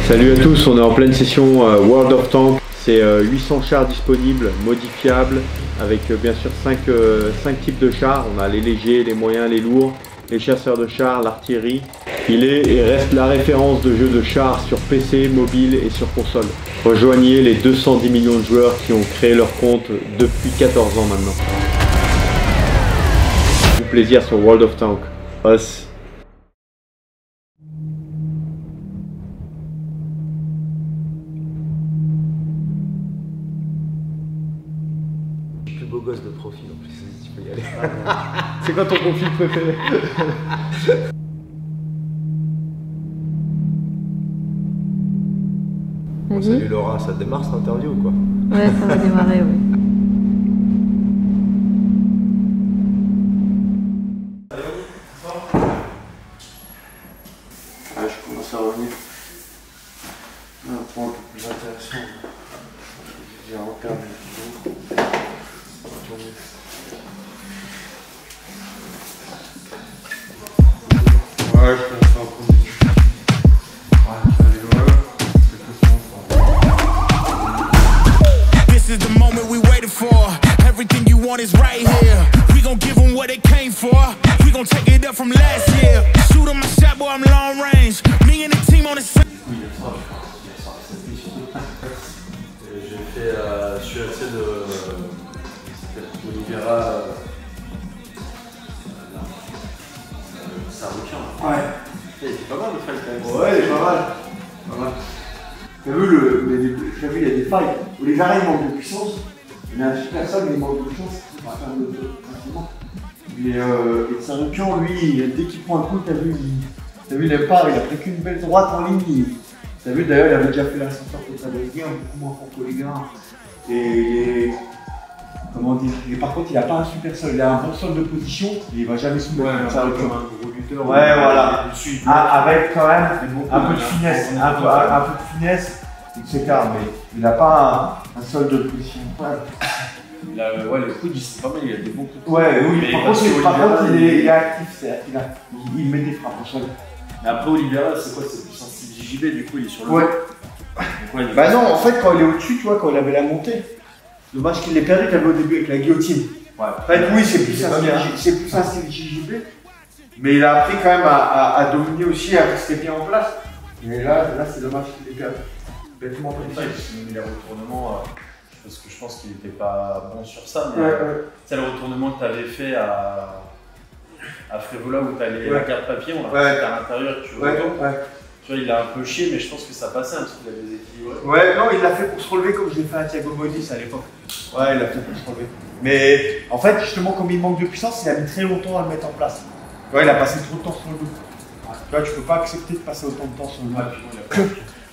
Salut à tous, on est en pleine session World of Tanks. C'est 800 chars disponibles, modifiables, avec bien sûr 5 types de chars. On a les légers, les moyens, les lourds, les chasseurs de chars, l'artillerie. Il est et reste la référence de jeu de chars sur PC, mobile et sur console. Rejoignez les 210 millions de joueurs qui ont créé leur compte depuis 14 ans maintenant. Du plaisir sur World of Tanks. Us. Plus beau gosse de profil en plus, tu peux y aller. C'est quoi ton profil préféré? Bon, salut Laura, ça démarre cette interview ou quoi? Ouais, ça va démarrer, oui. Ouais, je commence à revenir. Un point un peu plus intéressant. J'ai repéré les vidéos. Ouais, je commence à reprendre des trucs. Ouais, allez, ouais. C'est tout ça. This is the moment we waited for. Everything you want is right here. We gon' give them what they came for. We gon' take it up from last year. Shoot 'em my shot, boy, I'm long range. Me and the team on the same. J'ai fait, je suis assez de Oliveira, Saroukian. Ouais. Il est pas mal le fight quand même. Ouais, il est pas mal. Pas mal. T'as vu, t'as vu, il y a des failles où les arrêts manquent de puissance. Il y a un super sol, mais il manque de puissance. Et Saroukian, lui, dès qu'il prend un coup, t'as vu, les parts, il a pris qu'une belle droite en ligne. T'as vu, d'ailleurs, il avait déjà fait l'ascenseur total de Ligue 1, beaucoup moins fort que les gars. Et comment dire, et par contre, il n'a pas un super sol, il a un bon sol de position, et il va jamais soumettre comme ça. Comme un gros lutteur. Ouais, voilà. Avec quand même un peu de finesse, un peu de finesse, etc. Mais il n'a pas un sol de position. Il a, ouais, le coude, c'est pas mal, il a des bons coups. Ouais, oui, par contre, il est actif, il met des frappes au sol. Mais après, Oliveira, c'est quoi? C'est plus un style JJB, du coup, il est sur le. Ouais. Ouais, Bah non, en fait, quand il est au-dessus, tu vois, quand il avait la montée, dommage qu'il l'ait perdu, qu'il avait au début avec la guillotine. Ouais. En fait, oui, c'est plus un style JJB, mais il a appris quand même à dominer aussi, à rester bien en place. Mais là c'est dommage qu'il l'ait perdu. Bêtement comme ça. Il a retournement, parce que je pense qu'il n'était pas bon sur ça, mais c'est le retournement que tu avais fait à Frévola où tu as la carte papier, on l'a fait à l'intérieur, tu retournes. Tu vois, il a un peu chié, mais je pense que ça passait un petit peu, il a déséquilibré. Ouais, non, il l'a fait pour se relever comme je l'ai fait à Thiago Modis à l'époque. Ouais, il l'a fait pour se relever. Mais en fait, justement, comme il manque de puissance, il a mis très longtemps à le mettre en place. Ouais, il a passé trop de temps sur le dos. Tu vois, tu peux pas accepter de passer autant de temps sur le dos.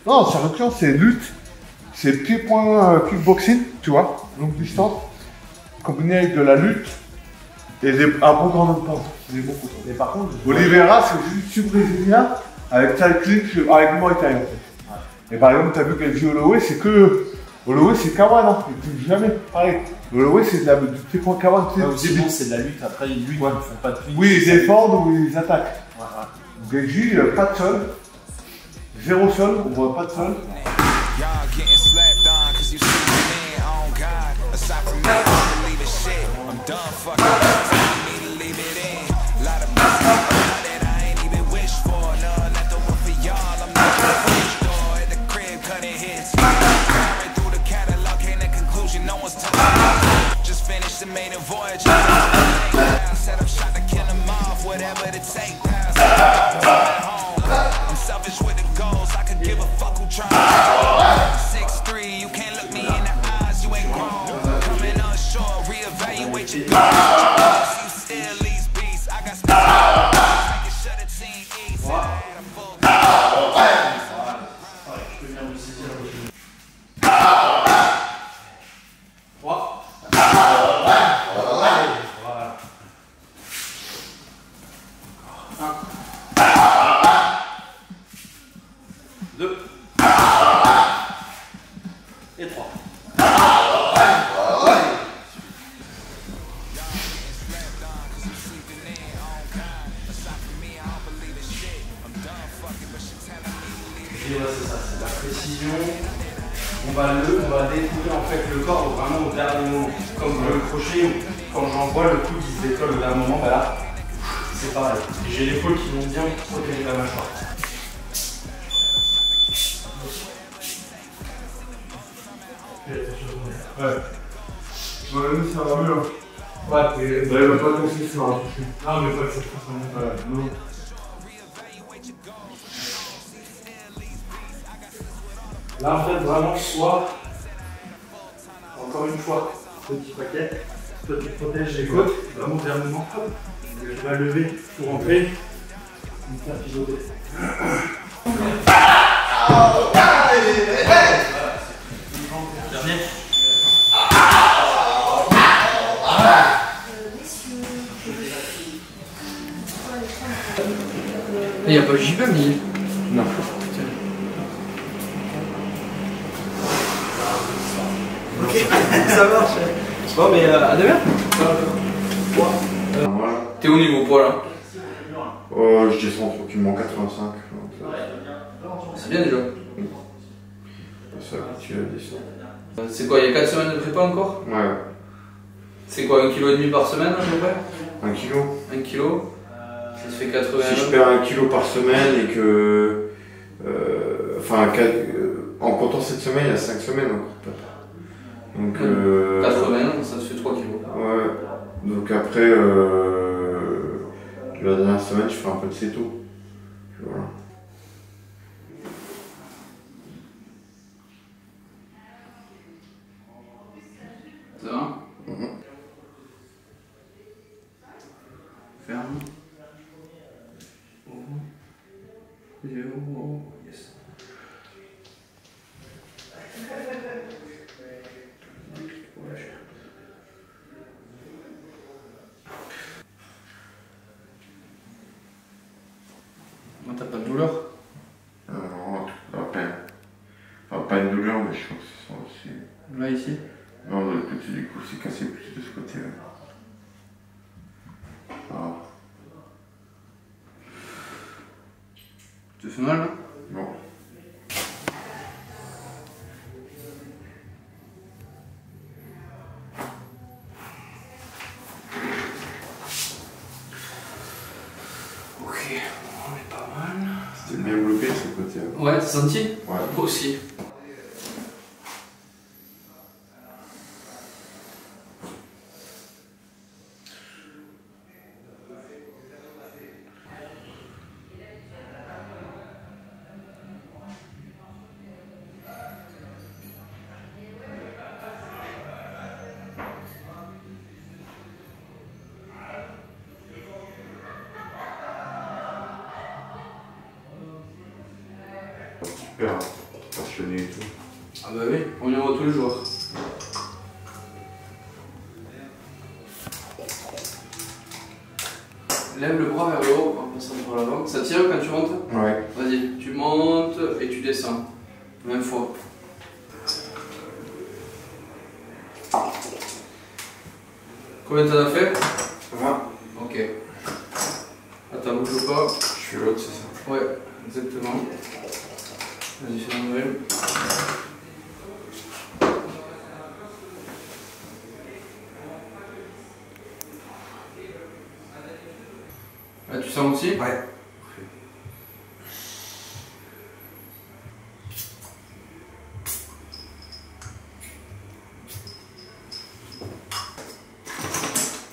Non, sur le c'est lutte, c'est pied-point kickboxing, tu vois, longue distance, combiné avec de la lutte et un bon grand nombre de temps. C'est des bons coups. Mais par contre, Oliveira, c'est juste brésilien avec Tal Clinch, avec Muay Thai en fait. Et par exemple, tu as vu qu'elle dit Holloway, c'est que. Holloway, c'est Kawan, hein. Il touche jamais. Pareil. Holloway, c'est de la. Tu sais quoi, Kawan, c'est de la lutte. Après, ils luttent, ils font pas de clinch. Oui, ils défendent ou ils attaquent. Benji, pas de sol. Zéro sol, on voit pas de sol. Et 3. ouais, c'est ça, c'est la précision. On va détourer en fait le corps vraiment au dernier moment. Comme le crochet, quand j'envoie le coude qui se décolle au dernier moment, bah là, c'est pareil. J'ai l'épaule qui vont bien protéger la mâchoire. Ouais. Ouais, nous ça va mieux. Ouais, il va pas tomber sur un truc. Non, mais pas de cette façon. Ouais, non. Là, en fait, vraiment, soit, encore une fois, petit paquet, toi tu protèges les côtes, vraiment au dernier moment, hop, je vais lever pour rentrer, me faire pivoter. Dernier. Il n'y a pas le JP, mais... Non. Ok, ça marche. Bon, mais à demain. T'es au niveau poids là? Je descends tranquillement 85. C'est bien déjà. Ça tu descends. C'est quoi, il y a 4 semaines de prépa encore? Ouais. C'est quoi, 1,5 kg par semaine à peu près? 1 kg. 1 kg. Ça te fait 80. Si je perds 1 kg par semaine et que. En comptant cette semaine, il y a 5 semaines encore. Donc. 80, ça te fait 3 kg. Ouais. Donc après, la dernière semaine, je fais un peu de céto. Voilà. Ça va? Ferme. Yes. T'as pas de douleur? Non, à peine. Enfin, pas une douleur, mais je crois que c'est ça aussi. Là, ici? Non, de l'autre côté, du coup, c'est cassé plus de ce côté-là. Ah. Tu te fais mal là? Non. Ok, on est pas mal. C'était bien bloqué de ce côté-là. Ouais, t'as senti? Ouais. Moi aussi. Super passionné et tout. Ah bah oui, on y va tous les jours. Lève le bras vers le haut en passant par l'avant. Ça tient quand tu montes? Ouais. Vas-y, tu montes et tu descends. Même fois. Combien t'en as fait? 20. Ok. Attends, bouge pas. Je suis l'autre, c'est ça? Ouais, exactement. Vas-y, fais un nouvelle. Là, tu sens aussi? Ouais.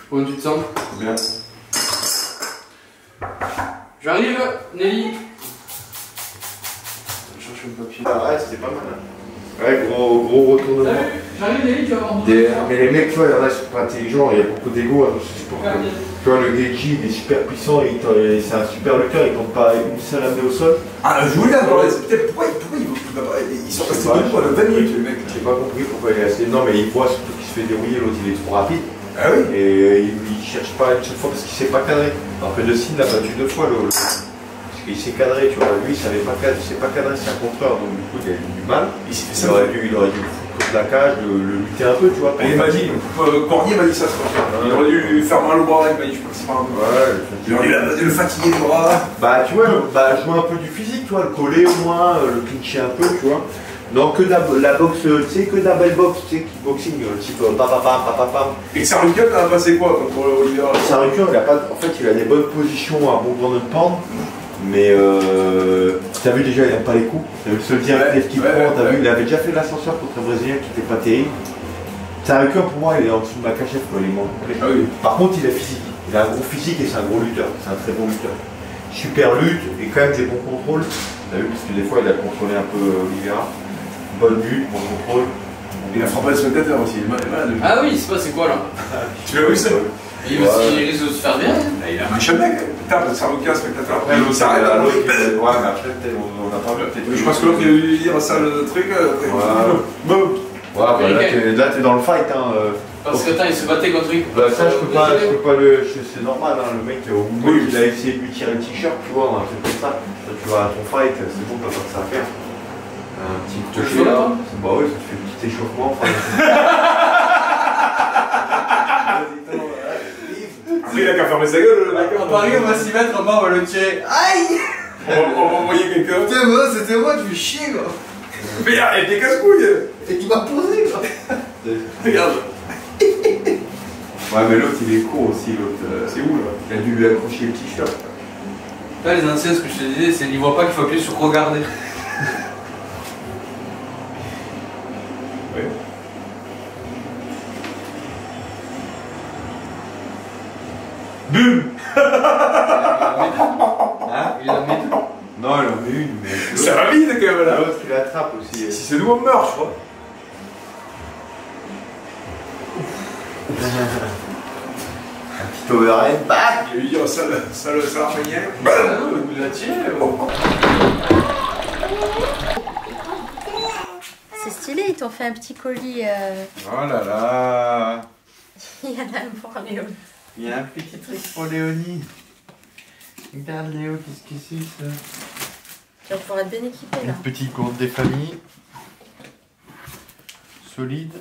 Comment tu te sens? Bien. J'arrive, Nelly. Je cherche un papier. Ah ouais, c'était pas mal. Hein. Ouais, gros retournement. Salut, j'arrive, Nelly, tu vas voir. Mais les mecs, tu vois, il y en a qui sont pas intelligents, il y a beaucoup d'ego. Hein, tu vois, le Geiji, il est super puissant, c'est un super lutteur, il tombe pas une seule amenée au sol. Ah, je voulais avoir peut-être pourquoi ils sont restés debout pendant 20 minutes, les mecs. J'ai pas compris pourquoi il est resté. Non, mais il voit surtout qu'il se fait dérouiller, l'autre il est trop rapide. Ah oui. Et il cherche pas une seule fois parce qu'il sait pas cadrer. Alors que De Cine l'a battu 2 fois, parce qu'il sait cadrer, tu vois. Lui, il savait pas cadrer, c'est un contreur, donc du coup, il a eu du mal. Il aurait dû le foutre de la cage, le lutter un peu, tu vois. Et il m'a dit, Cordier m'a dit ça, il aurait dû lui faire mal au bras, il m'a dit, je crois que c'est pas un peu. Il aurait dû le fatiguer le bras. Bah, tu vois, jouer un peu du physique, tu vois, le coller au moins, le clincher un peu, tu vois. Non, que de la boxe, tu sais, que de la belle boxe, tu sais, kickboxing, type pam. Et Sarukian, t'as passé quoi contre Oliver? Sarukian, en fait, il a des bonnes positions à bon grand de pendre, mais t'as vu déjà, il n'aime pas les coups. T'as vu le seul direct qu'il prend, t'as vu, il avait déjà fait l'ascenseur contre un Brésilien qui n'était pas terrible. Sarukian, pour moi, il est en dessous de Makhachev, quoi, il est moins complet. Ah oui. Par contre, il est physique. Il a un gros physique et c'est un gros lutteur. C'est un très bon lutteur. Super lutte et quand même des bons contrôles. T'as vu, parce que des fois, il a contrôlé un peu Oliveira. Bonne lutte, bon contrôle. Il a frappé le spectateur aussi, il est malade. Ah oui, c'est quoi là? Tu l'as vu ça? Il risque de se faire bien. Il a un méchant mec, putain, Sarukian, spectateur. Après, l'autre s'arrête à l'autre. Ouais, mais après, on n'a pas vu. Je pense que l'autre, il a dû dire ça, le truc. Ouais, là, t'es dans le fight. Parce que il se battait contre lui. Bah, ça, je peux pas le. C'est normal, le mec, au moment où il a essayé de lui tirer le t-shirt, tu vois, un truc comme ça. Tu vois, ton fight, c'est bon, t'as pas que ça à faire. Un petit toucher là. Bah ouais, ça te fait un petit échauffement. Après, il a qu'à fermer sa gueule, le mec. À Paris, on va s'y mettre, on va le tirer. Aïe! On va envoyer quelqu'un. Putain, moi, c'était moi, tu fais chier, quoi. Mais il a des casse-couilles. Et il m'a posé, quoi. Regarde. Ouais, mais l'autre, il est court aussi, l'autre. C'est où, là? Il a dû lui accrocher le t-shirt. Là, les anciens, ce que je te disais, c'est qu'ils voient pas qu'il faut appuyer sur regarder. Ouais. Bum. Hein? Il a mis deux. Non, il en met une, mais. Ça va vite, quand même, là. L'autre, il attrape aussi. Si c'est nous, on meurt, je crois. Un petit overhead, bam! Il lui dit, oh, ça l'arménien. Il l'a tiré. C'est stylé, ils t'ont fait un petit colis. Oh là là! Il y en a un pour Léo. Il y a un petit truc pour Léonie. Regarde Léo, qu'est-ce que c'est ça? Tu vas pouvoir être bien équipé là. Une petite gourde des familles. Solide.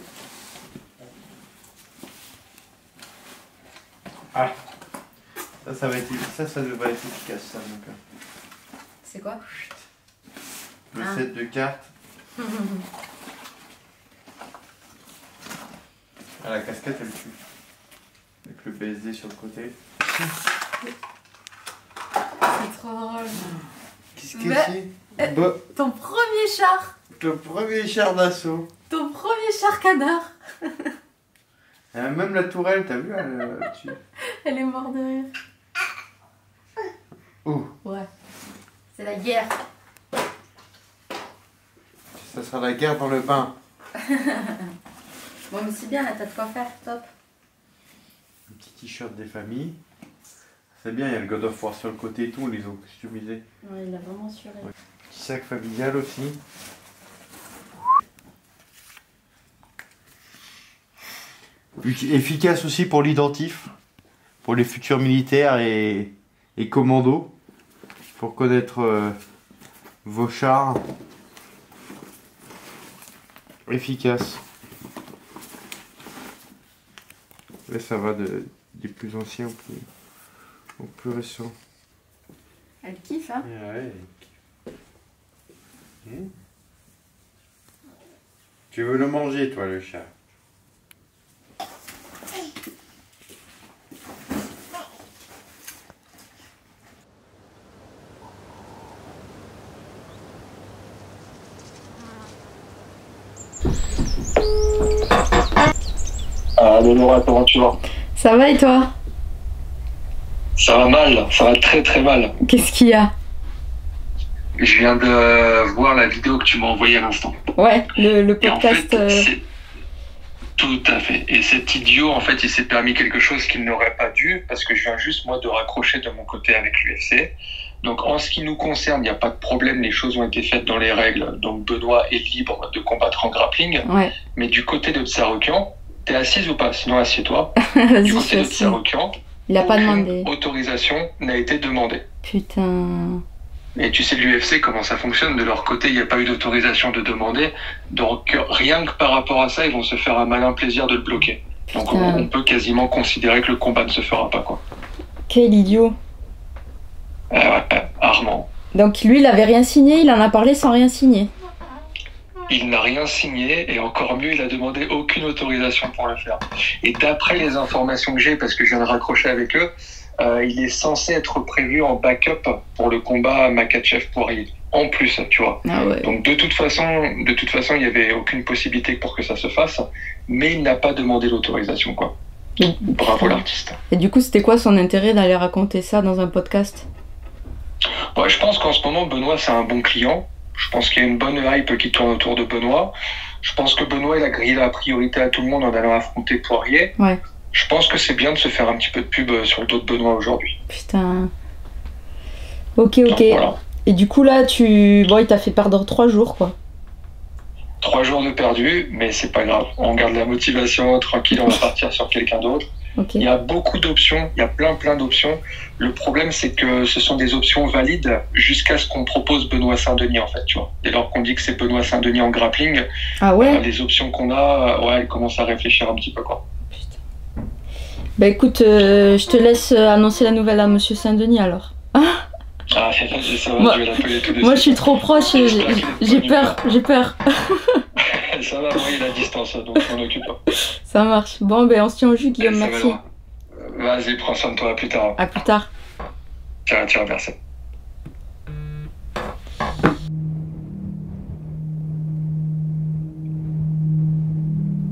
Ah! Ça devrait être efficace, ça, mon gars. C'est quoi? Le set de cartes. Ah, la casquette, elle tue. Avec le BSD sur le côté. C'est trop drôle. Qu'est-ce que c'est? Ton premier char. Le premier char d'assaut. Ton premier char canard. Même la tourelle, t'as vu, elle tue. Elle est morte de rire. Oh. Ouais. C'est la guerre. Ça sera la guerre dans le bain. Bon mais c'est bien là, t'as de quoi faire, top. Un petit t-shirt des familles. C'est bien, il y a le God of War sur le côté et tout, ils ont customisé. Ouais, il a vraiment assuré. Ouais. Petit sac familial aussi. Efficace aussi pour l'identif, pour les futurs militaires et commandos, pour connaître vos chars. Efficace. Là ça va des plus anciens au plus récents. Elle kiffe hein. Ouais, Tu veux le manger toi le chat? Allô Laura, comment tu vas? Ça va et toi? Ça va mal, ça va très très mal. Qu'est-ce qu'il y a? Je viens de voir la vidéo que tu m'as envoyée à l'instant. Ouais, le podcast. En fait, tout à fait. Et cet idiot, en fait, il s'est permis quelque chose qu'il n'aurait pas dû, parce que je viens juste, moi, de raccrocher de mon côté avec l'UFC. Donc, en ce qui nous concerne, il n'y a pas de problème, les choses ont été faites dans les règles. Donc, Benoît est libre de combattre en grappling. Ouais. Mais du côté de Tsaroukian, t'es assise ou pas? Sinon, assieds-toi. Vas-y, Du je côté suis de assise. Tsaroukian, Il a pas aucune demandé. autorisation n'a été demandée. Putain. Et tu sais, l'UFC, comment ça fonctionne, de leur côté, il n'y a pas eu d'autorisation de demander. Donc, rien que par rapport à ça, ils vont se faire un malin plaisir de le bloquer. Donc, on peut quasiment considérer que le combat ne se fera pas, quoi. Quel idiot. Ouais, Armand. Donc, lui, il avait rien signé, il en a parlé sans rien signer. Il n'a rien signé, et encore mieux, il a demandé aucune autorisation pour le faire. Et d'après les informations que j'ai, parce que je viens de raccrocher avec eux, il est censé être prévu en backup pour le combat Makhachev-Poirier. En plus, tu vois. Ah ouais. Donc de toute façon, il n'y avait aucune possibilité pour que ça se fasse, mais il n'a pas demandé l'autorisation, quoi. Bravo l'artiste. Et du coup, c'était quoi son intérêt d'aller raconter ça dans un podcast? Ouais, je pense qu'en ce moment, Benoît, c'est un bon client. Je pense qu'il y a une bonne hype qui tourne autour de Benoît. Je pense que Benoît, il a grillé la priorité à tout le monde en allant affronter Poirier. Ouais. Je pense que c'est bien de se faire un petit peu de pub sur le dos de Benoît aujourd'hui. Putain. Ok. Donc, voilà. Et du coup, là, il t'a fait perdre 3 jours, quoi. 3 jours de perdu, mais c'est pas grave. On garde la motivation, tranquille, on va partir sur quelqu'un d'autre. Okay. Il y a beaucoup d'options, il y a plein d'options. Le problème, c'est que ce sont des options valides jusqu'à ce qu'on propose Benoît Saint-Denis, en fait, tu vois. Dès lors qu'on dit que c'est Benoît Saint-Denis en grappling, ah ouais, les options qu'on a, elles commencent à réfléchir un petit peu, quoi. Putain. Bah écoute, je te laisse annoncer la nouvelle à Monsieur Saint-Denis, alors. Ah, ça va, je vais l'appeler tout de suite. Moi, je suis trop proche, j'ai peur. Ça va, moi, il a la distance, donc je m'en occupe pas. Ça marche. Bon, ben, on se tient au jus, Guillaume, merci. Vas-y, prends soin de toi, à plus tard. À plus tard. Ciao, merci.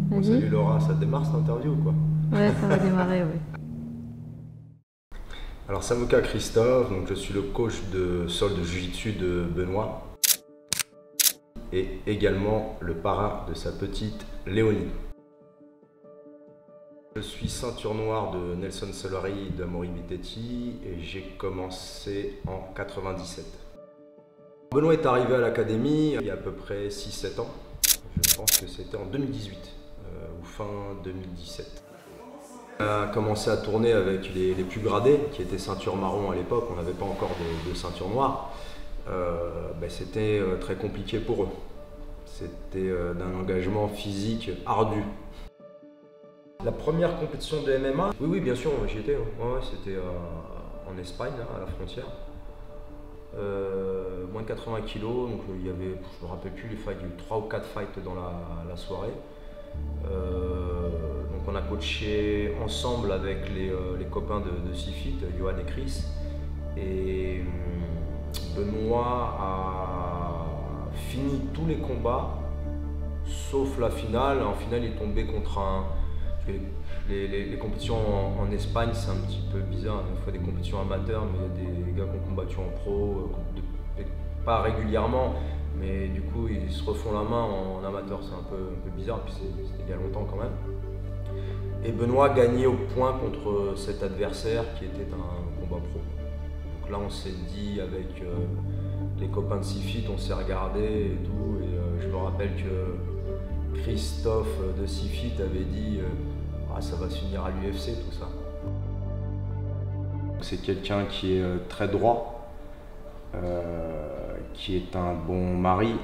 Bon, salut Laura, ça démarre cette interview ou quoi? Ouais, ça va démarrer, ouais. Alors, Samouka Christophe, donc je suis le coach de sol de Jiu-Jitsu de Benoît. Et également le parrain de sa petite Léonie. Je suis ceinture noire de Nelson Solari de Amaury Bitetti et j'ai commencé en 97. Benoît est arrivé à l'académie il y a à peu près 6-7 ans. Je pense que c'était en 2018 ou fin 2017. On a commencé à tourner avec les plus gradés qui étaient ceinture marron à l'époque, on n'avait pas encore de ceinture noire. C'était très compliqué pour eux. C'était d'un engagement physique ardu. La première compétition de MMA, oui bien sûr j'y étais, ouais, c'était en Espagne, là, à la frontière. Moins de 80 kilos, donc il y avait, je me rappelle plus les fights, il y a eu 3 ou 4 fights dans la soirée. Donc on a coaché ensemble avec les copains de Sifit, Johan et Chris. Et Benoît a fini tous les combats, sauf la finale. En finale, il est tombé contre un... Les compétitions en Espagne, c'est un petit peu bizarre. Il faut des compétitions amateurs, mais il y a des gars qui ont combattu en pro, pas régulièrement, mais du coup, ils se refont la main en amateur. C'est un peu bizarre, puis c'était il y a longtemps quand même. Et Benoît gagnait au point contre cet adversaire qui était un combat pro. Donc là, on s'est dit avec les copains de Sifit, on s'est regardé et tout. Et je me rappelle que Christophe de Sifit avait dit ça va se finir à l'UFC tout ça. C'est quelqu'un qui est très droit, qui est un bon mari,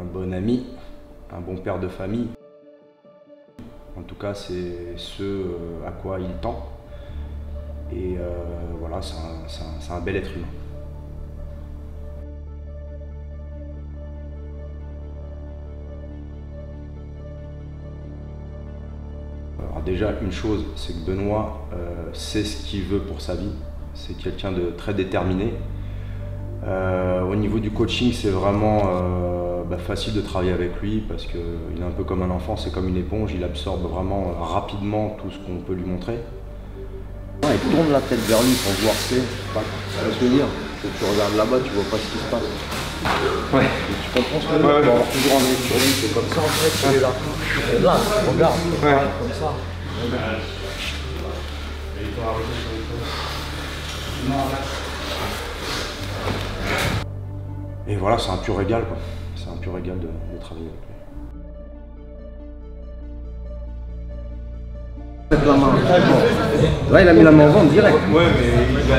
un bon ami, un bon père de famille. En tout cas, c'est ce à quoi il tend. Et voilà, c'est un bel être humain. Alors déjà, une chose, c'est que Benoît sait ce qu'il veut pour sa vie. C'est quelqu'un de très déterminé. Au niveau du coaching, c'est vraiment facile de travailler avec lui parce qu'il est un peu comme un enfant, c'est comme une éponge, il absorbe vraiment rapidement tout ce qu'on peut lui montrer. Ouais, il tourne la tête vers lui pour voir ce que je veux dire. Tu regardes là-bas, tu vois pas ce qui se passe. Ouais. Et tu comprends ce que je veux dire. Tu vas avoir toujours un œil sur lui, c'est comme ça en fait, il est là. Et là, regarde, comme ça. Et voilà, c'est un pur régal quoi. C'est un pur régal de travailler avec lui. Faites la main. Ouais, il a mis la main en vente direct. Ouais, mais il a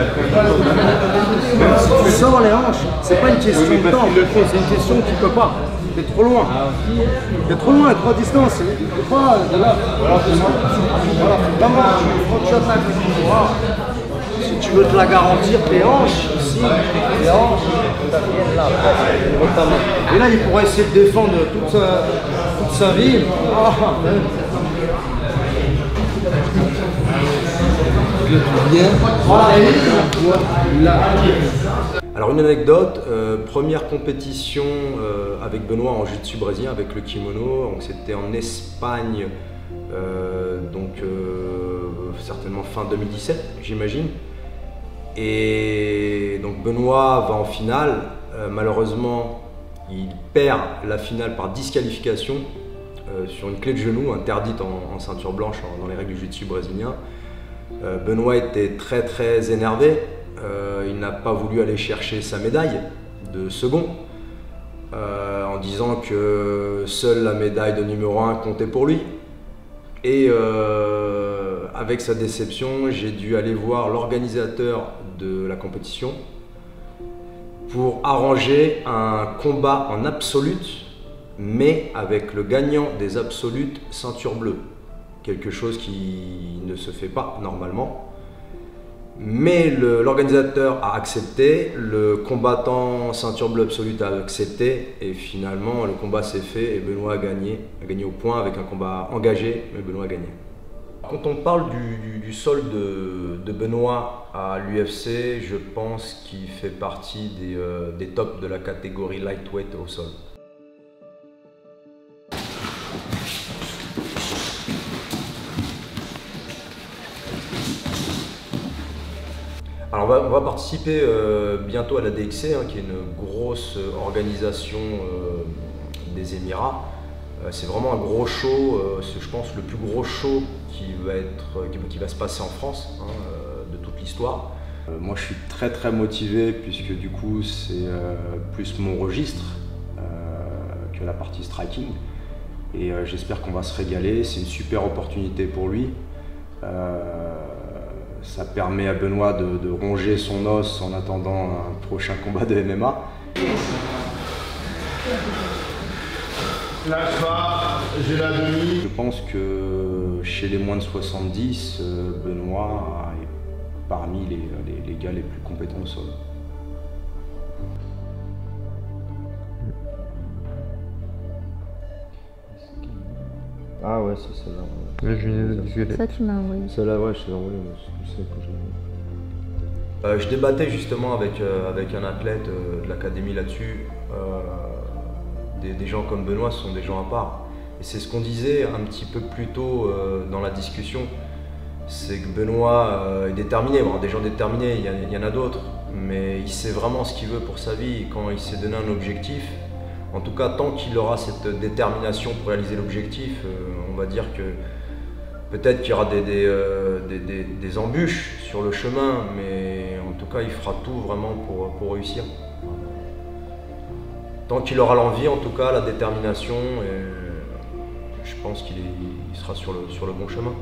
Même si tu sors les hanches, c'est pas une question de temps, c'est une question que tu peux pas. T'es trop loin. T'es trop loin, trop à distance. Tu peux pas de là. Voilà. Vraiment, tu attaques. Si tu veux te la garantir, tes hanches, ici, les hanches, ça vient là, notamment. Et là, il pourrait essayer de défendre toute sa vie. Alors une anecdote, première compétition avec Benoît en jiu-jitsu brésilien avec le kimono, c'était en Espagne, certainement fin 2017 j'imagine. Et donc Benoît va en finale, malheureusement il perd la finale par disqualification sur une clé de genou interdite en ceinture blanche dans les règles du jiu-jitsu brésilien. Benoît était très énervé, il n'a pas voulu aller chercher sa médaille de second en disant que seule la médaille de numéro 1 comptait pour lui. Et avec sa déception, j'ai dû aller voir l'organisateur de la compétition pour arranger un combat en absolute, mais avec le gagnant des absolutes ceinture bleue. Quelque chose qui ne se fait pas normalement. Mais l'organisateur a accepté, le combattant ceinture bleue absolue a accepté et finalement le combat s'est fait et Benoît a gagné au point avec un combat engagé, mais Benoît a gagné. Quand on parle du sol de Benoît à l'UFC, je pense qu'il fait partie des tops de la catégorie lightweight au sol. Alors on va participer bientôt à la DXC, qui est une grosse organisation des Émirats. C'est vraiment un gros show, c'est je pense le plus gros show qui va se passer en France de toute l'histoire. Moi je suis très motivé puisque du coup c'est plus mon registre que la partie striking. Et j'espère qu'on va se régaler, c'est une super opportunité pour lui. Ça permet à Benoît de ronger son os en attendant un prochain combat de MMA. Lâche pas, j'ai la demi. Je pense que chez les moins de 70, Benoît est parmi les gars les plus compétents au sol. Ah ouais, c'est celle-là. Ouais. Ça, tu m'as envoyé. Celle-là, ouais, je t'ai envoyé. Je débattais justement avec un athlète de l'académie là-dessus. Des gens comme Benoît sont des gens à part. Et c'est ce qu'on disait un petit peu plus tôt dans la discussion. C'est que Benoît est déterminé. Bon, des gens déterminés, il y en a d'autres. Mais il sait vraiment ce qu'il veut pour sa vie. Quand il s'est donné un objectif, en tout cas, tant qu'il aura cette détermination pour réaliser l'objectif, on va dire que peut-être qu'il y aura des embûches sur le chemin, mais en tout cas, il fera tout vraiment pour réussir. Tant qu'il aura l'envie, en tout cas, la détermination, je pense qu'il sera sur le bon chemin.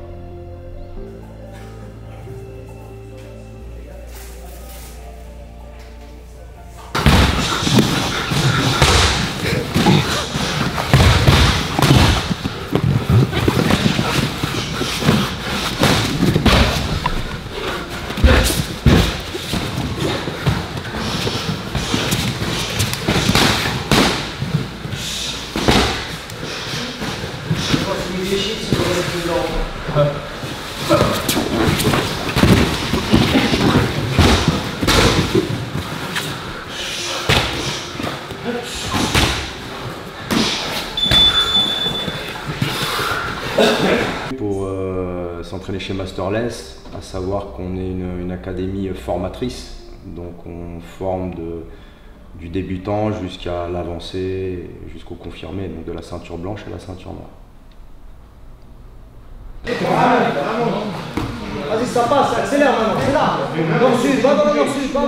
Pour s'entraîner chez Masterless, à savoir qu'on est une académie formatrice, donc on forme du débutant jusqu'à l'avancé, jusqu'au confirmé, donc de la ceinture blanche à la ceinture noire. Vas-y, ça passe, accélère maintenant, c'est là. Nord-sud, va dans le nord-sud, va.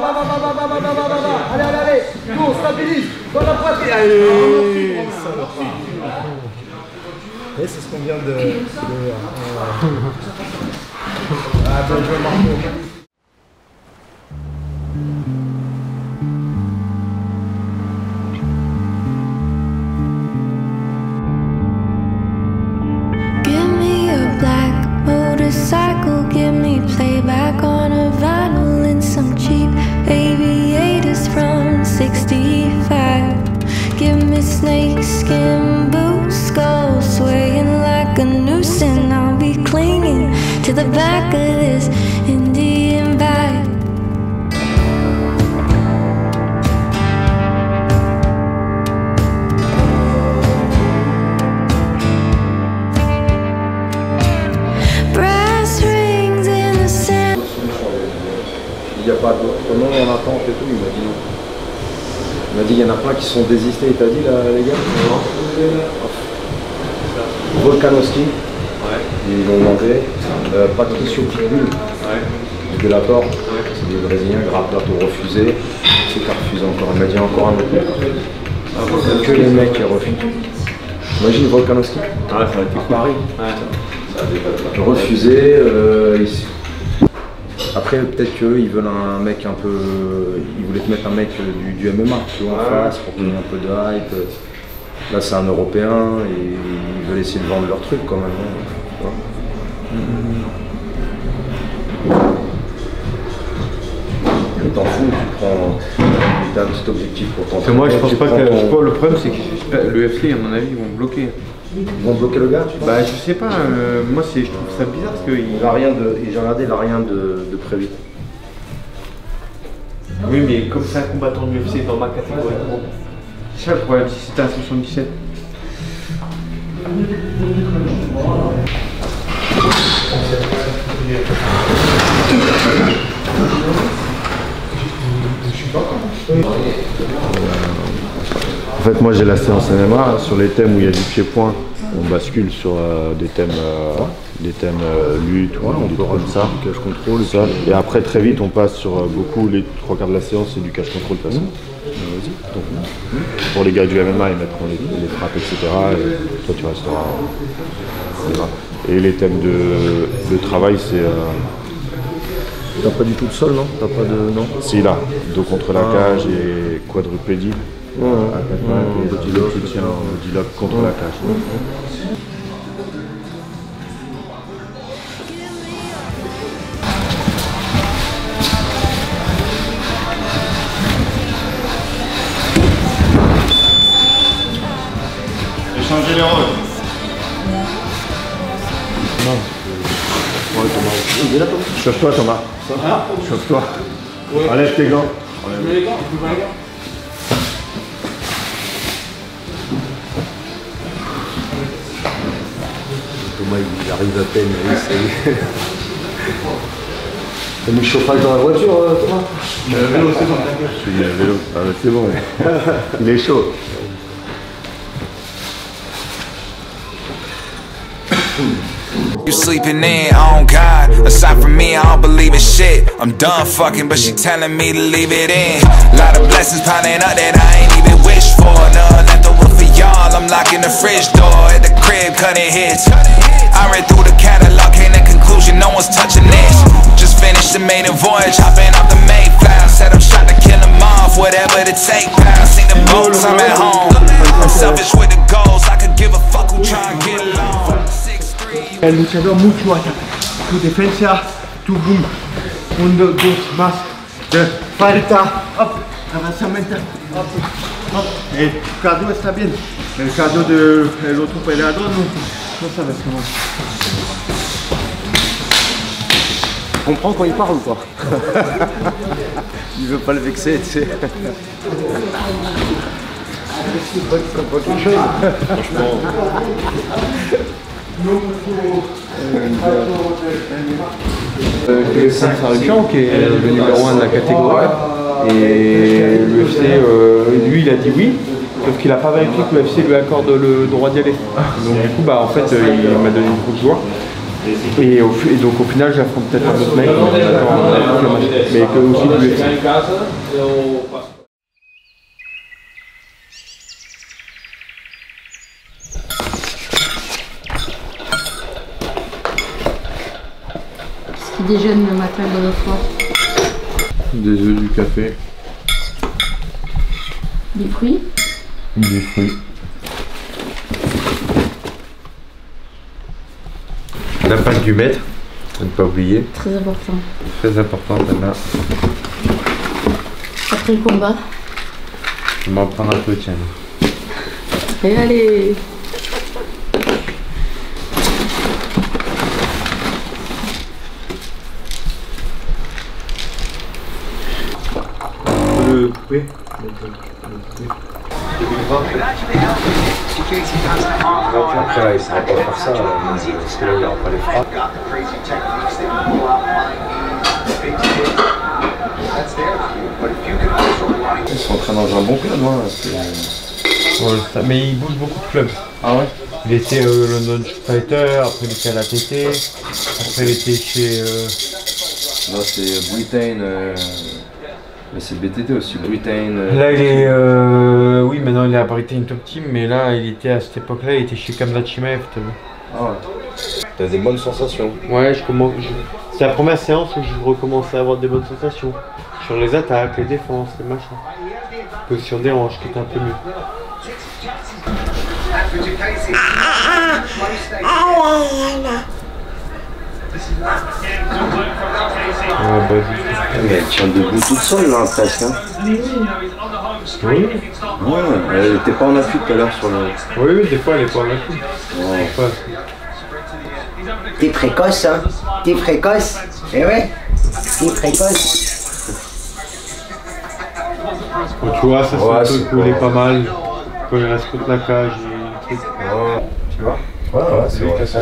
Allez, go, stabilise, dans la poitrine. Allez, et c'est ce qu'on vient de... Attends, je vais marquer. Motorcycle, give me playback on a vinyl and some cheap aviators from 65. Give me snakeskin boots, skull swaying like a noose, and I'll be clinging to the back of this Indian bike. Il n'y a pas d'autre nom en attente et tout, il m'a dit non. Il m'a dit il y en a plein qui sont désistés, il t'a dit là les gars? Non. Volkanovski, ils l'ont demandé. Patricio Pitbull, de la Torre, c'est des Brésiliens, grave plateau refusé. C'est qui a refusé encore, il m'a dit encore un autre mec. Que les mecs qui refusent. Imagine Volkanovski, ça va être Paris. Refusé, après, peut-être qu'ils veulent un mec un peu. Ils voulaient te mettre un mec du MMA, tu vois, en face, pour donner un peu de hype. Là, c'est un Européen et ils veulent essayer de vendre leur truc quand même. Hein, tu t'en fous, tu prends. Tu as un petit objectif pour t'en faire. Moi, je pense pas que. Le problème, c'est que l'UFC, à mon avis, ils vont bloquer. Ils vont bloquer le gars, tu penses? Bah, je sais pas, moi, je trouve ça bizarre parce que. Il a rien de. J'ai regardé, il a rien de prévu. Oui, mais comme c'est un combattant de l'UFC dans ma catégorie, c'est ça le problème, si c'était à 77. En fait, moi j'ai la séance MMA sur les thèmes où il y a du pied-point. On bascule sur des thèmes lutte, des trucs comme ça, du cash control, ça. Et après très vite on passe sur beaucoup, les 3/4 de la séance c'est du cash control de toute façon. Donc, pour les gars du MMA ils mettront les frappes, etc. Et toi tu resteras. Et les thèmes de travail c'est. T'as pas du tout de sol, non? T'as pas de. Non? Si là, dos contre la cage et quadrupédie. Body lock contre la cage. Changer les rôles. Ouais, Thomas. Chauffe-toi, Thomas. Chauffe-toi. Ouais. Enlève tes gants. Les gants, tu peux pas les gants. Thomas il arrive à peine, t'as mis le chauffage dans la voiture, Thomas? Le vélo, c'est bon, t'inquiète. Je suis le vélo. Ah, c'est bon. Il est chaud. You sleeping in, oh God. Aside from me, I don't believe in shit. I'm done fucking, but she telling me to leave it in. Lot of blessings piling up that I ain't even wished for. None left over for y'all. I'm locking the fridge door at the crib, cutting hits. I read through the catalog, came to the conclusion no one's touching this. Just finished the maiden voyage, hopping off the Mayflower. Said I'm shot to kill them off, whatever it take. Pal, seen the boats, I'm at home. I'm selfish with the goals, I could give a fuck who try and get along. El luchador mucho ataque. Tu defensa, tu boom. 1, 2, más. Falta, hop, avanzamiento, hop, hop. El cardio está bien. El cardio del otro peleador no sabes cómo. Tu comprends quand il parle ou pas? Il veut pas le vexer, tu sais. Pas quelque chose. Franchement. C'est Sarukian qui est le numéro 1 de la catégorie. Et l'UFC, lui il a dit oui, sauf qu'il n'a pas vérifié que l'UFC lui accorde le droit d'y aller. Donc du coup bah en fait il m'a donné une coupe de joie. Et donc au final j'affronte peut-être un autre mec, mais que aussi de l'UFC. déjeune le matin de l'autre fois. Des œufs, du café. Des fruits. Des fruits. La pâte du maître, à ne pas oublier. Très important. Très important, celle-là. Après le combat. Je vais m'en prendre un peu, tiens. Et allez. Le couper. Après là, il ne saura pas faire ça, parce que là il n'y aura pas les frappes. Ils sont en train dans un bon club, hein. Ouais, mais il bouge beaucoup de clubs. Ah ouais? Il était au London Fighter, après il était à la TT, après il était chez... Là c'est Britain, mais c'est BTT aussi, Britain. Là il est... oui, maintenant il est à Britain Top Team, mais là il était à cette époque-là, il était chez Kamzat Chimaev, t'as vu? Ah ouais. T'as des bonnes sensations. Ouais, c'est la première séance où je recommençais à avoir des bonnes sensations. Sur les attaques, les défenses, les machins. Position des hanches qui était un peu mieux. Mais elle tient debout toute seule là presque. Hein. Oui. Ouais, elle était pas en appui tout à l'heure sur le... Oui, des fois elle est pas en appui. Ouais. T'es précoce, hein? T'es précoce? Eh ouais, t'es précoce. Bon, tu vois, ça c'est un truc où il est pas mal. Quand il reste contre la cage et truc. Ouais. Tu vois? Ouais, c'est vrai. Ça.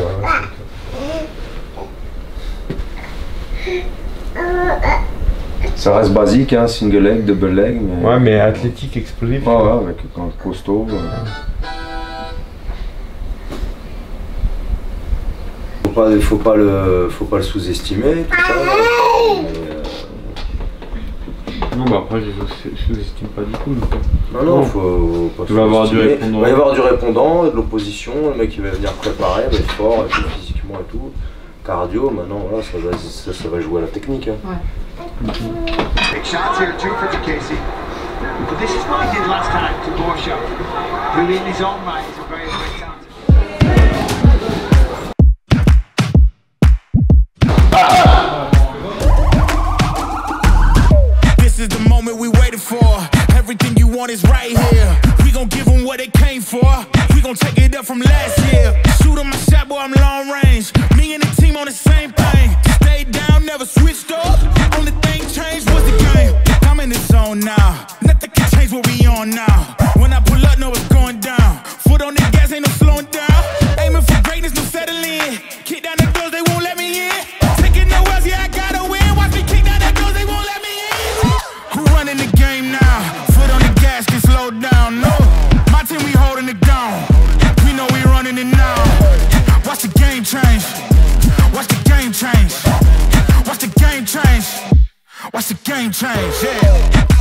Ça reste basique, hein, single leg, double leg. Mais... Ouais, mais athlétique, explosif. Ouais, avec un costaud. Faut pas le sous-estimer. Non, bah après, je sous-estime pas du tout. Non, faut pas tu vas avoir du répondant. Il va y avoir du répondant, de l'opposition, le mec il va venir préparer, il va être fort, physiquement et tout. Cardio, maintenant, voilà, ça va jouer à la technique. Hein. Ouais. Big shots here too for Casey. But this is what he did last time to Borsha, who in his own right is a very talented. This is the moment we waited for. Everything you want is right here. We gon' give them what they came for. We gon' take it up from last year. Shoot 'em my shot, boy, I'm long range. Me and the team on the same thing. Stayed down, never switched up. Only thing changed was the game. I'm in the zone now. Nothing can change what we on now. When I pull up, know it's going down. Foot on the gas, ain't no slowing down. Aiming for greatness, no settling. Kick down the doors, they won't let me in. Taking no else, yeah, I gotta win. Watch me kick down the doors, they won't let me in. Who running the game now? Foot on the gas, can slow down. No, my team, we holding it down. We know we running it now. Watch the game change. Watch the game change. Watch the game change. Watch the game change, yeah.